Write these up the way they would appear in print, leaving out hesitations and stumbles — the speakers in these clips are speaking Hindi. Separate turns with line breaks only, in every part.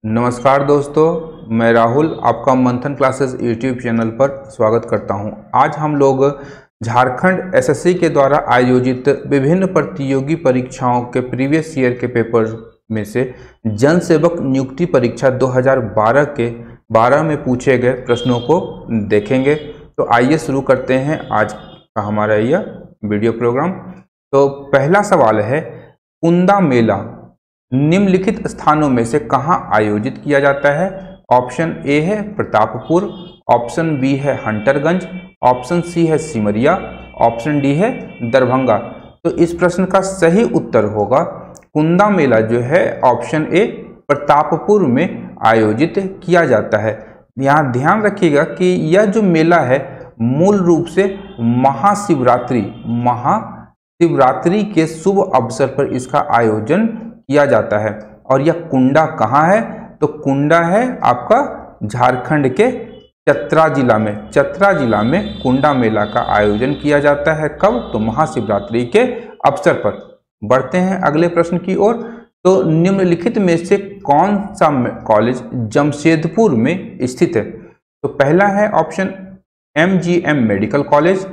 नमस्कार दोस्तों, मैं राहुल आपका मंथन क्लासेस यूट्यूब चैनल पर स्वागत करता हूं। आज हम लोग झारखंड एसएससी के द्वारा आयोजित विभिन्न प्रतियोगी परीक्षाओं के प्रीवियस ईयर के पेपर में से जन सेवक नियुक्ति परीक्षा 2012 में पूछे गए प्रश्नों को देखेंगे। तो आइए शुरू करते हैं आज का हमारा यह वीडियो प्रोग्राम। तो पहला सवाल है, कुंदा मेला निम्नलिखित स्थानों में से कहाँ आयोजित किया जाता है? ऑप्शन ए है प्रतापपुर, ऑप्शन बी है हंटरगंज, ऑप्शन सी है सिमरिया, ऑप्शन डी है दरभंगा। तो इस प्रश्न का सही उत्तर होगा कुंदा मेला जो है ऑप्शन ए प्रतापपुर में आयोजित किया जाता है। यहाँ ध्यान रखिएगा कि यह जो मेला है मूल रूप से महाशिवरात्रि के शुभ अवसर पर इसका आयोजन किया जाता है। और यह कुंडा कहाँ है? तो कुंडा है आपका झारखंड के चतरा जिला में कुंडा मेला का आयोजन किया जाता है। कब? तो महाशिवरात्रि के अवसर पर। बढ़ते हैं अगले प्रश्न की ओर। तो निम्नलिखित में से कौन सा कॉलेज जमशेदपुर में स्थित है? तो पहला है option MGM medical college,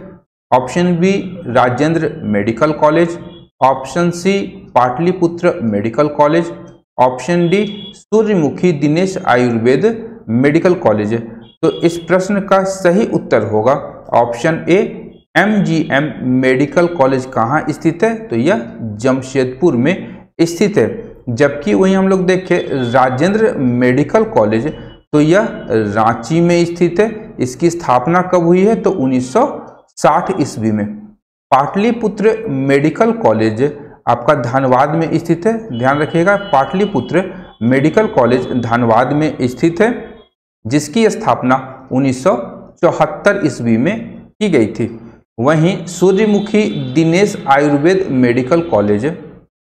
option B Rajendra medical college, option C Pataliputra medical college, option D Suryamukhi Dinesh Ayurveda medical college. तो इस प्रश्न का सही उत्तर होगा option A MGM medical college. कहाँ स्थित है? तो यह जमशेदपुर में स्थित है। जबकि वहीं हम लोग देखें राजेंद्र मेडिकल कॉलेज, तो यह रांची में स्थित है। इसकी स्थापना कब हुई है? तो 1960 ईस्वी में। पाटलिपुत्र मेडिकल कॉलेज आपका धनबाद में स्थित है। ध्यान रखिएगा, पाटलिपुत्र मेडिकल कॉलेज धनबाद में स्थित है, जिसकी स्थापना 1974 ईस्वी में की गई थी। वहीं सूर्यमुखी दिनेश आयुर्वेद मेडिकल कॉलेज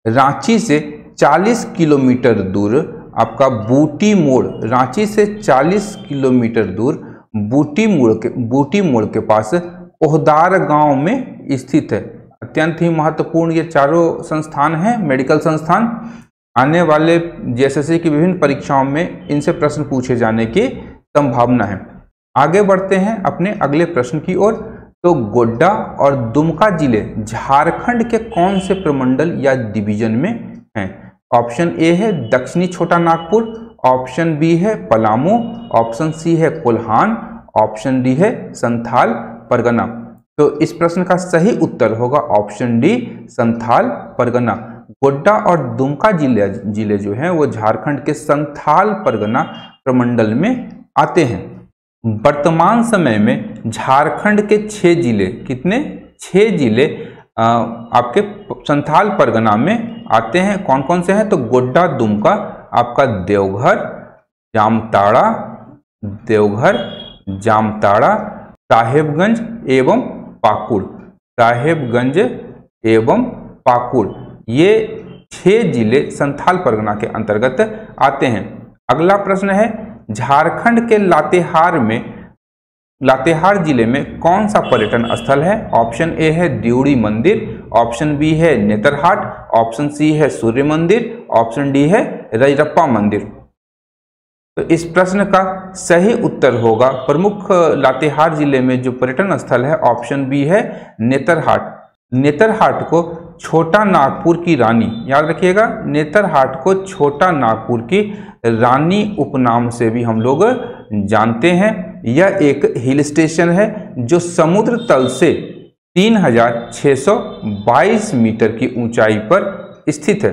रांची से 40 किलोमीटर दूर आपका बूटी मोड़, रांची से 40 किलोमीटर दूर बूटी मोड़ के पास ओहदार गांव में स्थित है। अत्यंत ही महत्वपूर्ण ये चारों संस्थान हैं, मेडिकल संस्थान। आने वाले जेएसएससी की विभिन्न परीक्षाओं में इनसे प्रश्न पूछे जाने की संभावना है। आगे बढ़ते हैं अपने अगले प्रश्न की ओर। तो गोड्डा और दुमका जिले झारखंड के कौन से प्रमंडल या डिवीजन में हैं? ऑप्शन ए है दक्षिणी छोटा नागपुर, ऑप्शन बी है पलामू, ऑप्शन सी है कोल्हान, ऑप्शन डी है संथाल परगना। तो इस प्रश्न का सही उत्तर होगा ऑप्शन डी संथाल परगना। गोड्डा और दुमका जिले जो हैं वो झारखंड के संथाल परगना प्रमंडल में आते हैं। वर्तमान समय में झारखंड के 6 जिले, कितने? 6 जिले आपके संथाल परगना में आते हैं। कौन कौन से हैं? तो गोड्डा, दुमका, आपका देवघर, जामताड़ा, साहेबगंज एवं पाकुड़। ये 6 जिले संथाल परगना के अंतर्गत आते हैं। अगला प्रश्न है, झारखंड के लातेहार जिले में कौन सा पर्यटन स्थल है? ऑप्शन ए है दिउड़ी मंदिर, ऑप्शन बी है नेतरहाट, ऑप्शन सी है सूर्य मंदिर, ऑप्शन डी है रजरप्पा मंदिर। तो इस प्रश्न का सही उत्तर होगा प्रमुख लातेहार जिले में जो पर्यटन स्थल है ऑप्शन बी है नेतरहाट। नेतरहाट को छोटा नागपुर की रानी, याद रखिएगा, नेतरहाट को छोटा नागपुर की रानी उपनाम से भी हम लोग जानते हैं। यह एक हिल स्टेशन है जो समुद्र तल से 3622 मीटर की ऊंचाई पर स्थित है।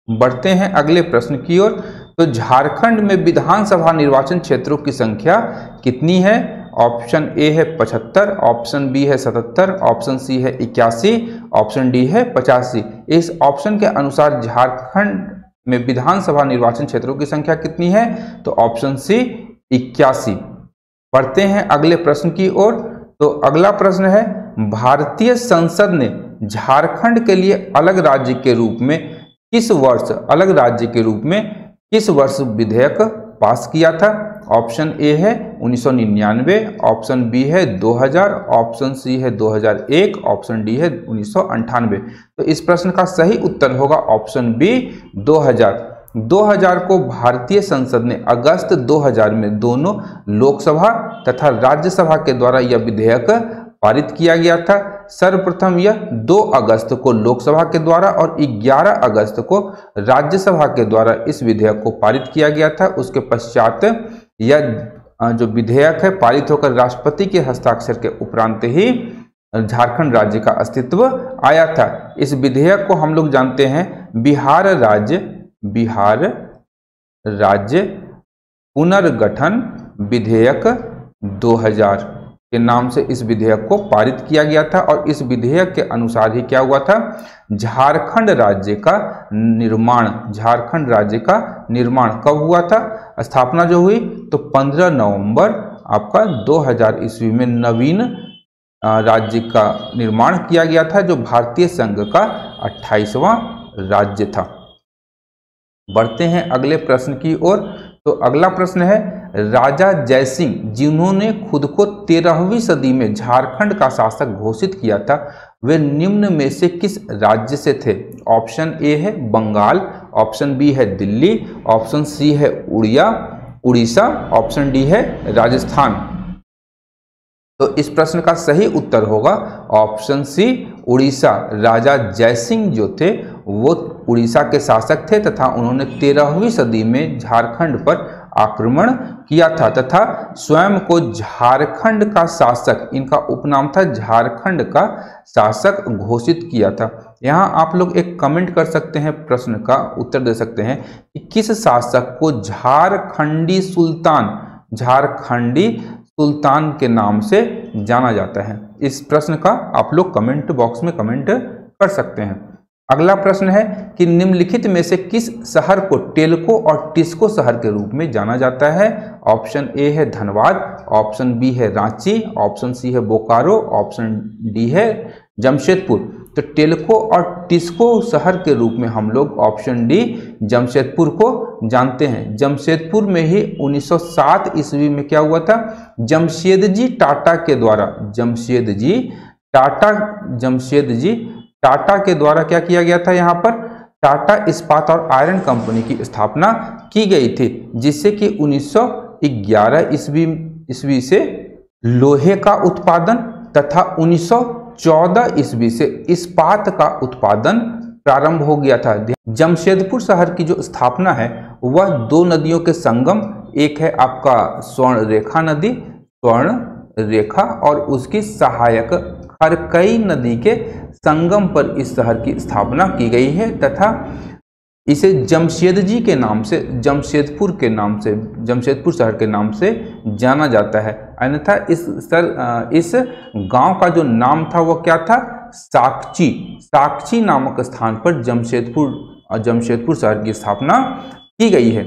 बढ़ते हैं अगले प्रश्न की ओर। तो झारखंड में विधानसभा निर्वाचन क्षेत्रों की संख्या कितनी है? ऑप्शन ए है 75, ऑप्शन बी है 77, ऑप्शन सी है 81, ऑप्शन डी है 85। इस ऑप्शन के अनुसार झारखंड में विधानसभा निर्वाचन क्षेत्रों की संख्या कितनी है? तो ऑप्शन सी 81। बढ़ते हैं अगले प्रश्न की ओर। तो अगला प्रश्न है, भारतीय संसद ने झारखंड के लिए अलग राज्य के रूप में किस वर्ष विधेयक पास किया था? ऑप्शन ए है 1999, ऑप्शन बी है 2000, ऑप्शन सी है 2001, ऑप्शन डी है 1998। तो इस प्रश्न का सही उत्तर होगा ऑप्शन बी 2000। 2000 को भारतीय संसद ने अगस्त 2000 में दोनों लोकसभा तथा राज्यसभा के द्वारा यह विधेयक पारित किया गया था। सर्वप्रथम यह 2 अगस्त को लोकसभा के द्वारा और 11 अगस्त को राज्यसभा के द्वारा इस विधेयक को पारित किया गया था। उसके पश्चात यह जो विधेयक है पारित होकर राष्ट्रपति के हस्ताक्षर के उपरांत ही झारखंड राज्य का अस्तित्व आया था। इस विधेयक को हम लोग जानते हैं बिहार राज्य पुनर्गठन विधेयक 2000 के नाम से इस विधेयक को पारित किया गया था। और इस विधेयक के अनुसार ही क्या हुआ था, झारखंड राज्य का निर्माण कब हुआ था, स्थापना जो हुई तो 15 नवंबर आपका 2000 ईस्वी में नवीन राज्य का निर्माण किया गया था, जो भारतीय संघ का 28वां राज्य था। बढ़ते हैं अगले प्रश्न की ओर। तो अगला प्रश्न है, राजा जयसिंह जिन्होंने खुद को 13वीं सदी में झारखंड का शासक घोषित किया था, वे निम्न में से किस राज्य से थे? ऑप्शन ए है बंगाल, ऑप्शन बी है दिल्ली, ऑप्शन सी है उड़ीसा, ऑप्शन डी है राजस्थान। तो इस प्रश्न का सही उत्तर होगा ऑप्शन सी उड़ीसा। राजा जयसिंह जो थे वो उड़ीसा के शासक थे तथा उन्होंने 13वीं सदी में झारखंड पर आक्रमण किया था तथा स्वयं को झारखंड का शासक, इनका उपनाम था झारखंड का शासक, घोषित किया था। यहाँ आप लोग एक कमेंट कर सकते हैं, प्रश्न का उत्तर दे सकते हैं कि किस शासक को झारखंडी सुल्तान के नाम से जाना जाता है। इस प्रश्न का आप लोग कमेंट बॉक्स में कमेंट कर सकते हैं। अगला प्रश्न है कि निम्नलिखित में से किस शहर को टेल्को और टिस्को शहर के रूप में जाना जाता है? ऑप्शन ए है धनबाद, ऑप्शन बी है रांची, ऑप्शन सी है बोकारो, ऑप्शन डी है जमशेदपुर। तो टेल्को और टिस्को शहर के रूप में हम लोग ऑप्शन डी जमशेदपुर को जानते हैं। जमशेदपुर में ही 1907 ईस्वी में क्या हुआ था, जमशेदजी टाटा के द्वारा क्या किया गया था, यहाँ पर टाटा इस्पात और आयरन कंपनी की स्थापना की गई थी, जिससे कि 1911 ईस्वी से लोहे का उत्पादन तथा 1914 ईस्वी से इस्पात का उत्पादन प्रारंभ हो गया था। जमशेदपुर शहर की जो स्थापना है वह 2 नदियों के संगम, एक है आपका स्वर्ण रेखा और उसकी सहायक खरकई नदी के संगम पर इस शहर की स्थापना की गई है तथा इसे जमशेदपुर शहर के नाम से जाना जाता है। अन्यथा इस गांव का जो नाम था वो क्या था, साक्षी नामक स्थान पर जमशेदपुर शहर की स्थापना की गई है।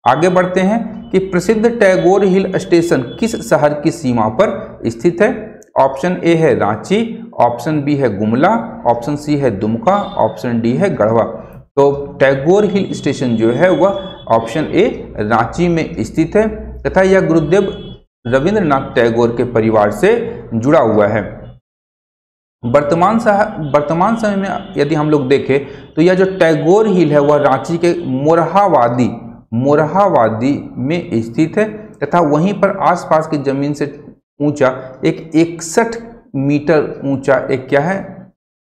आगे बढ़ते हैं कि प्रसिद्ध टैगोर हिल स्टेशन किस शहर की सीमा पर स्थित है? ऑप्शन ए है रांची, ऑप्शन बी है गुमला, ऑप्शन सी है दुमका, ऑप्शन डी है गढ़वा। तो टैगोर हिल स्टेशन जो है वह ऑप्शन ए रांची में स्थित है तथा यह गुरुदेव रविंद्रनाथ टैगोर के परिवार से जुड़ा हुआ है। वर्तमान समय में यदि हम लोग देखें तो यह जो टैगोर हिल है वह रांची के मोरहावादी में स्थित है तथा वहीं पर आसपास की जमीन से ऊंचा एक 61 मीटर ऊंचा एक क्या है,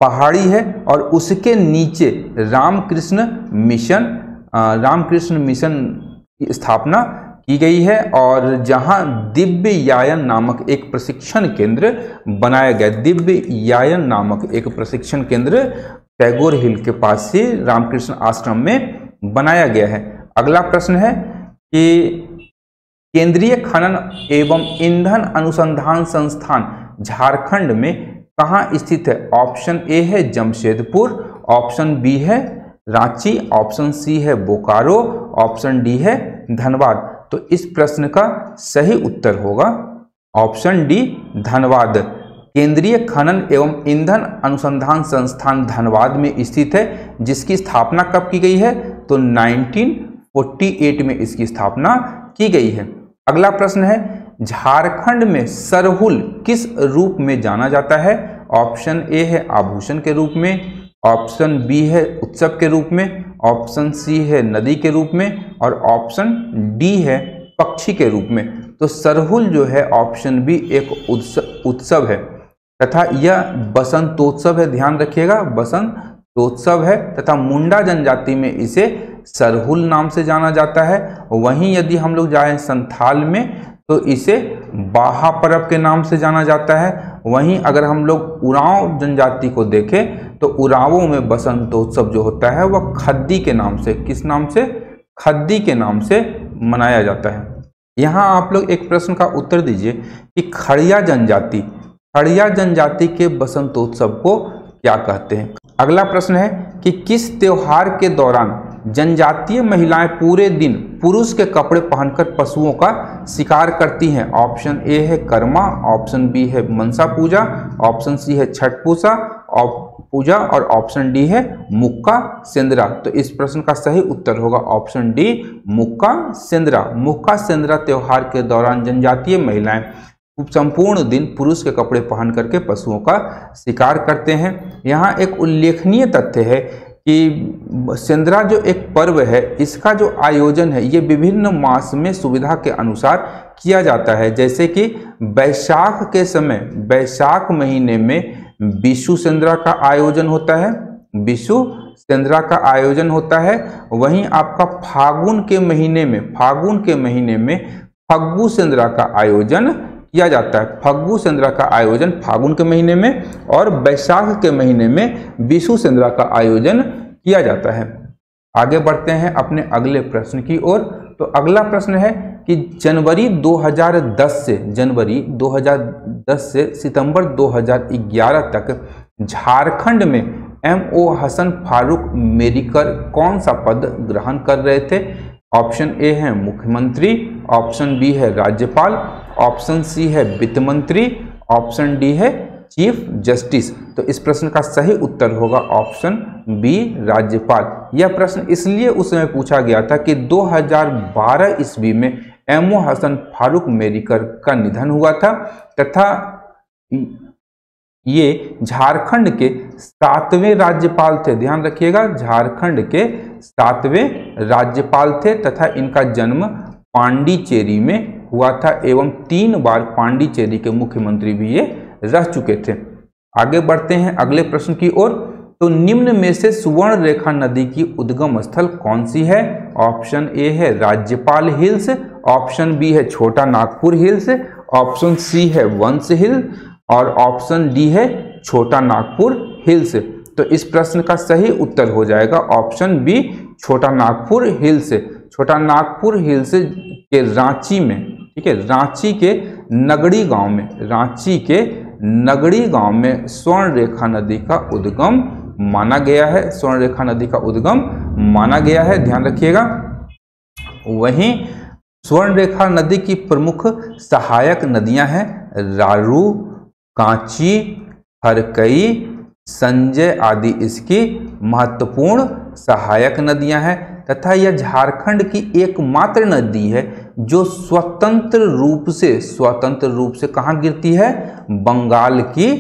पहाड़ी है और उसके नीचे रामकृष्ण मिशन की स्थापना की गई है और जहां दिव्य यायन नामक एक प्रशिक्षण केंद्र बनाया गया। दिव्य यायन नामक एक प्रशिक्षण केंद्र टैगोर हिल के पास से रामकृष्ण आश्रम में बनाया गया है। अगला प्रश्न है कि केंद्रीय खनन एवं ईंधन अनुसंधान संस्थान झारखंड में कहाँ स्थित है? ऑप्शन ए है जमशेदपुर, ऑप्शन बी है रांची, ऑप्शन सी है बोकारो, ऑप्शन डी है धनबाद। तो इस प्रश्न का सही उत्तर होगा ऑप्शन डी धनबाद। केंद्रीय खनन एवं ईंधन अनुसंधान संस्थान धनबाद में स्थित है, जिसकी स्थापना कब की गई है? तो 1948 में इसकी स्थापना की गई है। अगला प्रश्न है झारखंड में सरहुल किस रूप में जाना जाता है? ऑप्शन ए है आभूषण के रूप में, ऑप्शन बी है उत्सव के रूप में, ऑप्शन सी है नदी के रूप में और ऑप्शन डी है पक्षी के रूप में। तो सरहुल जो है ऑप्शन बी एक उत्सव है तथा यह बसंतोत्सव है, ध्यान रखिएगा बसंतोत्सव है तथा मुंडा जनजाति में इसे सरहुल नाम से जाना जाता है। वहीं यदि हम लोग जाएं संथाल में तो इसे बाहा पर्व के नाम से जाना जाता है। वहीं अगर हम लोग उरांव जनजाति को देखें तो उरांवों में बसंतोत्सव जो होता है वह खद्दी के नाम से, किस नाम से, खद्दी के नाम से मनाया जाता है। यहाँ आप लोग एक प्रश्न का उत्तर दीजिए कि खड़िया जनजाति के बसंतोत्सव को क्या कहते हैं। अगला प्रश्न है कि किस त्योहार के दौरान जनजातीय महिलाएं पूरे दिन पुरुष के कपड़े पहनकर पशुओं का शिकार करती हैं। ऑप्शन ए है कर्मा, ऑप्शन बी है मनसा पूजा, ऑप्शन सी है छठ पूजा और ऑप्शन डी है मुक्का सेंद्रा। तो इस प्रश्न का सही उत्तर होगा ऑप्शन डी मुक्का सेंद्रा। मुक्का सेंद्रा त्योहार के दौरान जनजातीय महिलाएं संपूर्ण दिन पुरुष के कपड़े पहन करके पशुओं का शिकार करते हैं। यहाँ एक उल्लेखनीय तथ्य है कि सेंद्रा जो एक पर्व है इसका जो आयोजन है ये विभिन्न मास में सुविधा के अनुसार किया जाता है। जैसे कि बैसाख के समय बैसाख महीने में बिशु सेंद्रा का आयोजन होता है, बिशु सेंद्रा का आयोजन होता है। वहीं आपका फागुन के महीने में फग्गू सेंद्रा का आयोजन किया जाता है। फग्गू सेंद्रा का आयोजन फागुन के महीने में और बैसाख के महीने में बिशु सेंद्रा का आयोजन किया जाता है। आगे बढ़ते हैं अपने अगले प्रश्न की ओर। तो अगला प्रश्न है कि जनवरी 2010 से सितंबर 2011 तक झारखंड में MO हसन फारूक मेरिकर कौन सा पद ग्रहण कर रहे थे। ऑप्शन ए है मुख्यमंत्री, ऑप्शन बी है राज्यपाल, ऑप्शन सी है वित्त मंत्री, ऑप्शन डी है चीफ जस्टिस। तो इस प्रश्न का सही उत्तर होगा ऑप्शन बी राज्यपाल। यह प्रश्न इसलिए उस समय पूछा गया था कि 2012 ईस्वी में MO हसन फारूक मेरिकर का निधन हुआ था तथा ये झारखंड के 7वें राज्यपाल थे। ध्यान रखिएगा झारखंड के 7वें राज्यपाल थे तथा इनका जन्म पांडिचेरी में हुआ था एवं 3 बार पांडिचेरी के मुख्यमंत्री भी ये रह चुके थे। आगे बढ़ते हैं अगले प्रश्न की ओर। तो निम्न में से सुवर्ण रेखा नदी की उद्गम स्थल कौन सी है। ऑप्शन ए है राज्यपाल हिल्स, ऑप्शन बी है छोटा नागपुर हिल्स, ऑप्शन सी है वंश हिल और ऑप्शन डी है छोटा नागपुर हिल्स। तो इस प्रश्न का सही उत्तर हो जाएगा ऑप्शन बी छोटा नागपुर हिल्स। छोटा नागपुर हिल्स के रांची में, ठीक है, रांची के नगड़ी गांव में स्वर्ण रेखा नदी का उद्गम माना गया है, स्वर्ण रेखा नदी का उद्गम माना गया है, ध्यान रखिएगा। वहीं स्वर्ण रेखा नदी की प्रमुख सहायक नदियां हैं रारू, कांची, हरकई, संजय आदि इसकी महत्वपूर्ण सहायक नदियां हैं तथा यह झारखंड की एकमात्र नदी है जो स्वतंत्र रूप से कहाँ गिरती है, बंगाल की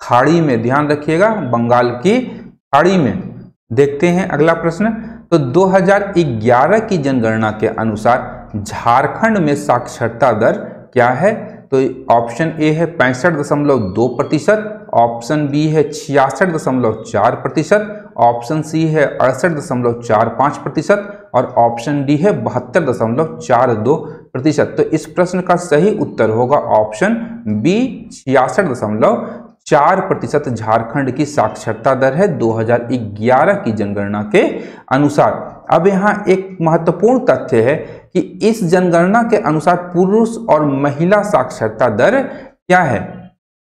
खाड़ी में। ध्यान रखिएगा बंगाल की खाड़ी में। देखते हैं अगला प्रश्न। तो 2011 की जनगणना के अनुसार झारखंड में साक्षरता दर क्या है। तो ऑप्शन ए है 65.2%, ऑप्शन बी है 66.4%, ऑप्शन सी है 68.45% और ऑप्शन डी है 72.42%। तो इस प्रश्न का सही उत्तर होगा ऑप्शन बी 66.4% झारखंड की साक्षरता दर है 2011 की जनगणना के अनुसार। अब यहाँ एक महत्वपूर्ण तथ्य है कि इस जनगणना के अनुसार पुरुष और महिला साक्षरता दर क्या है।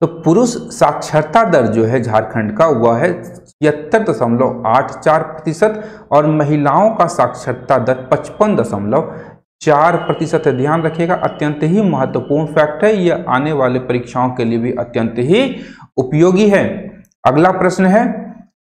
तो पुरुष साक्षरता दर जो है झारखंड का वह है 76.84% और महिलाओं का साक्षरता दर 55.4% है। ध्यान रखिएगा अत्यंत ही महत्वपूर्ण फैक्ट है, यह आने वाले परीक्षाओं के लिए भी अत्यंत ही उपयोगी है। अगला प्रश्न है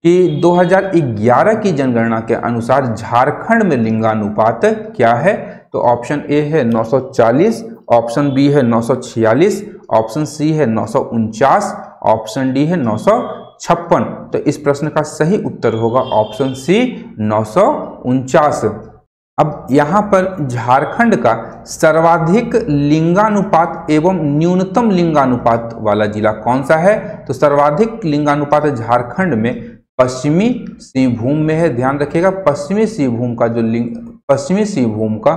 कि 2011 की जनगणना के अनुसार झारखंड में लिंगानुपात क्या है। तो ऑप्शन ए है 940, ऑप्शन बी है 946, ऑप्शन सी है 949, ऑप्शन डी है 956। तो इस प्रश्न का सही उत्तर होगा ऑप्शन सी 949। अब यहाँ पर झारखंड का सर्वाधिक लिंगानुपात एवं न्यूनतम लिंगानुपात वाला जिला कौन सा है? तो सर्वाधिक लिंगानुपात झारखंड में पश्चिमी सिंहभूम में है। ध्यान रखिएगा, पश्चिमी सिंहभूम का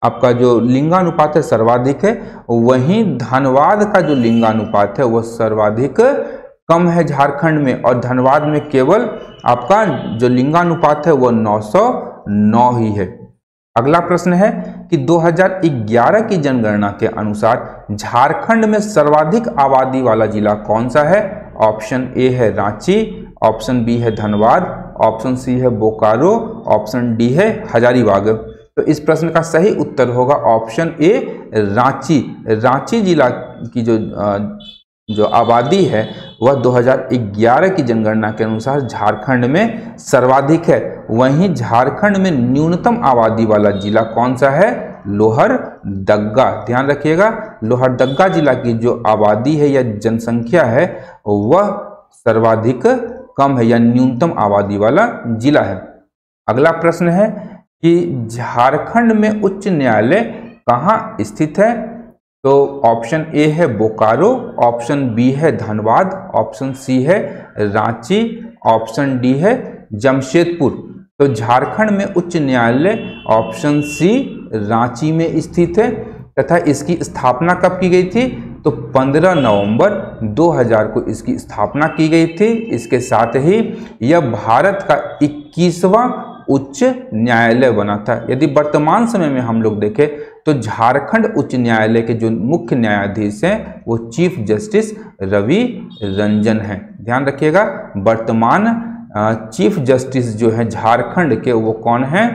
आपका जो लिंगानुपात है सर्वाधिक है, वहीं धनबाद का जो लिंगानुपात है वह सर्वाधिक कम है झारखंड में, और धनबाद में केवल आपका जो लिंगानुपात है वह 909 ही है। अगला प्रश्न है कि 2011 की जनगणना के अनुसार झारखंड में सर्वाधिक आबादी वाला जिला कौन सा है? ऑप्शन ए है रांची, ऑप्शन बी है धनबाद, ऑप्शन सी है बोकारो, ऑप्शन डी है हजारीबाग। तो इस प्रश्न का सही उत्तर होगा ऑप्शन ए रांची। रांची जिला की जो आबादी है वह 2011 की जनगणना के अनुसार झारखंड में सर्वाधिक है। वहीं झारखंड में न्यूनतम आबादी वाला जिला कौन सा है? लोहरदग्गा। ध्यान रखिएगा, लोहरदग्गा जिला की जो आबादी है या जनसंख्या है वह सर्वाधिक कम है या न्यूनतम आबादी वाला जिला है। अगला प्रश्न है कि झारखंड में उच्च न्यायालय कहाँ स्थित है? तो ऑप्शन ए है बोकारो, ऑप्शन बी है धनबाद, ऑप्शन सी है रांची, ऑप्शन डी है जमशेदपुर। तो झारखंड में उच्च न्यायालय ऑप्शन सी रांची में स्थित है तथा इसकी स्थापना कब की गई थी? तो 15 नवंबर 2000 को इसकी स्थापना की गई थी। इसके साथ ही यह भारत का 21वां उच्च न्यायालय बना था। यदि वर्तमान समय में हम लोग देखें तो झारखंड उच्च न्यायालय के जो मुख्य न्यायाधीश हैं वो चीफ जस्टिस रवि रंजन हैं। ध्यान रखिएगा, वर्तमान चीफ जस्टिस जो है झारखंड के वो कौन हैं?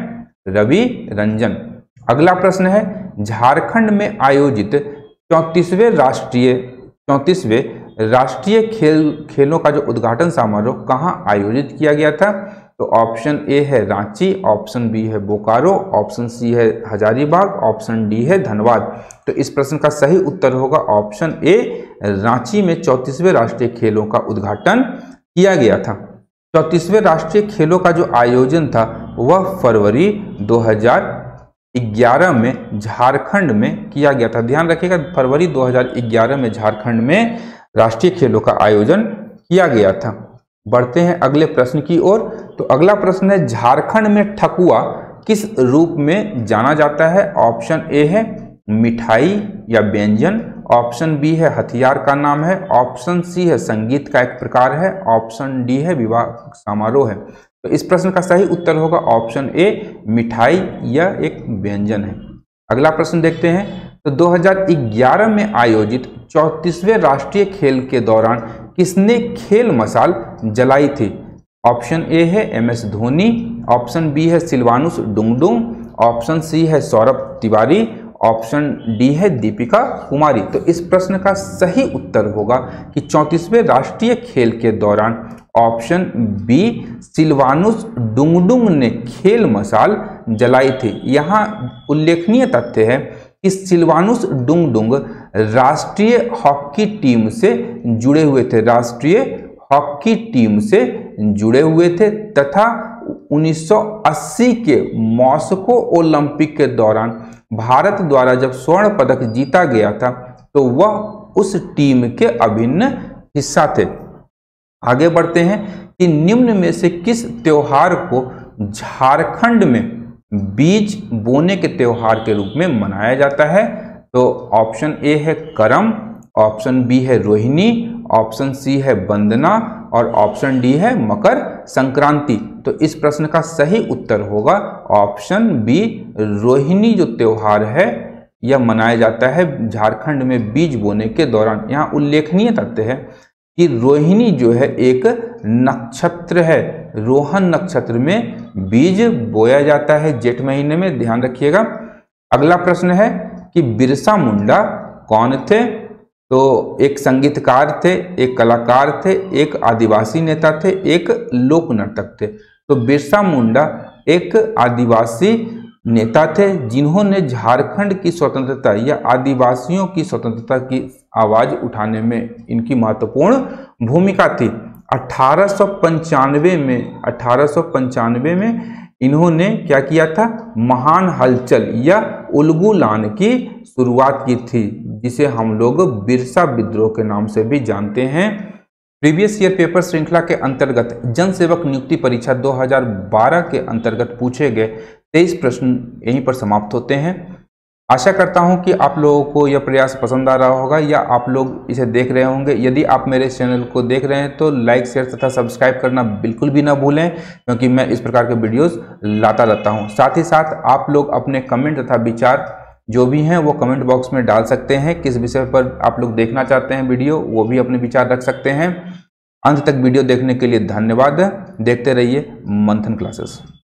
रवि रंजन। अगला प्रश्न है झारखंड में आयोजित 34वें राष्ट्रीय खेलों का जो उद्घाटन समारोह कहाँ आयोजित किया गया था? तो ऑप्शन ए है रांची, ऑप्शन बी है बोकारो, ऑप्शन सी है हजारीबाग, ऑप्शन डी है धनबाद। तो इस प्रश्न का सही उत्तर होगा ऑप्शन ए रांची में 34वें राष्ट्रीय खेलों का उद्घाटन किया गया था। 34वें राष्ट्रीय खेलों का जो आयोजन था वह फरवरी 2011 में झारखंड में किया गया था। ध्यान रखिएगा, फरवरी 2011 में झारखंड में राष्ट्रीय खेलों का आयोजन किया गया था। बढ़ते हैं अगले प्रश्न की ओर। तो अगला प्रश्न है झारखंड में ठकुआ किस रूप में जाना जाता है? ऑप्शन ए है मिठाई या व्यंजन, ऑप्शन बी है हथियार का नाम है, ऑप्शन सी है संगीत का एक प्रकार है, ऑप्शन डी है विवाह समारोह है। तो इस प्रश्न का सही उत्तर होगा ऑप्शन ए मिठाई या एक व्यंजन है। अगला प्रश्न देखते हैं। तो 2011 में आयोजित 34वें राष्ट्रीय खेल के दौरान किसने खेल मशाल जलाई थी? ऑप्शन ए है MS धोनी, ऑप्शन बी है सिलवानुस डुंगडुंग, ऑप्शन सी है सौरभ तिवारी, ऑप्शन डी है दीपिका कुमारी। तो इस प्रश्न का सही उत्तर होगा कि 34वें राष्ट्रीय खेल के दौरान ऑप्शन बी सिलवानुस डुंगडुंग ने खेल मशाल जलाई थी। यहाँ उल्लेखनीय तथ्य है कि सिलवानुस डुंगडुंग राष्ट्रीय हॉकी टीम से जुड़े हुए थे, राष्ट्रीय हॉकी टीम से जुड़े हुए थे तथा 1980 के मॉस्को ओलंपिक के दौरान भारत द्वारा जब स्वर्ण पदक जीता गया था तो वह उस टीम के अभिन्न हिस्सा थे। आगे बढ़ते हैं कि निम्न में से किस त्योहार को झारखंड में बीज बोने के त्योहार के रूप में मनाया जाता है? तो ऑप्शन ए है करम, ऑप्शन बी है रोहिणी, ऑप्शन सी है वंदना और ऑप्शन डी है मकर संक्रांति। तो इस प्रश्न का सही उत्तर होगा ऑप्शन बी रोहिणी जो त्योहार है यह मनाया जाता है झारखंड में बीज बोने के दौरान। यहाँ उल्लेखनीय तथ्य है कि रोहिणी जो है एक नक्षत्र है, रोहन नक्षत्र में बीज बोया जाता है जेठ महीने में। ध्यान रखिएगा। अगला प्रश्न है कि बिरसा मुंडा कौन थे? तो एक संगीतकार थे, एक कलाकार थे, एक आदिवासी नेता थे, एक लोक नर्तक थे। तो बिरसा मुंडा एक आदिवासी नेता थे जिन्होंने झारखंड की स्वतंत्रता या आदिवासियों की स्वतंत्रता की आवाज उठाने में इनकी महत्वपूर्ण भूमिका थी। 1895 में इन्होंने क्या किया था, महान हलचल या उलगुलान की शुरुआत की थी, जिसे हम लोग बिरसा विद्रोह के नाम से भी जानते हैं। प्रीवियस ईयर पेपर श्रृंखला के अंतर्गत जन सेवक नियुक्ति परीक्षा 2012 के अंतर्गत पूछे गए 23 प्रश्न यहीं पर समाप्त होते हैं। आशा करता हूं कि आप लोगों को यह प्रयास पसंद आ रहा होगा या आप लोग इसे देख रहे होंगे। यदि आप मेरे चैनल को देख रहे हैं तो लाइक, शेयर तथा सब्सक्राइब करना बिल्कुल भी ना भूलें, क्योंकि मैं इस प्रकार के वीडियोस लाता रहता हूं। साथ ही साथ आप लोग अपने कमेंट तथा विचार जो भी हैं वो कमेंट बॉक्स में डाल सकते हैं। किस विषय पर आप लोग देखना चाहते हैं वीडियो, वो भी अपने विचार रख सकते हैं। अंत तक वीडियो देखने के लिए धन्यवाद। देखते रहिए मंथन क्लासेस।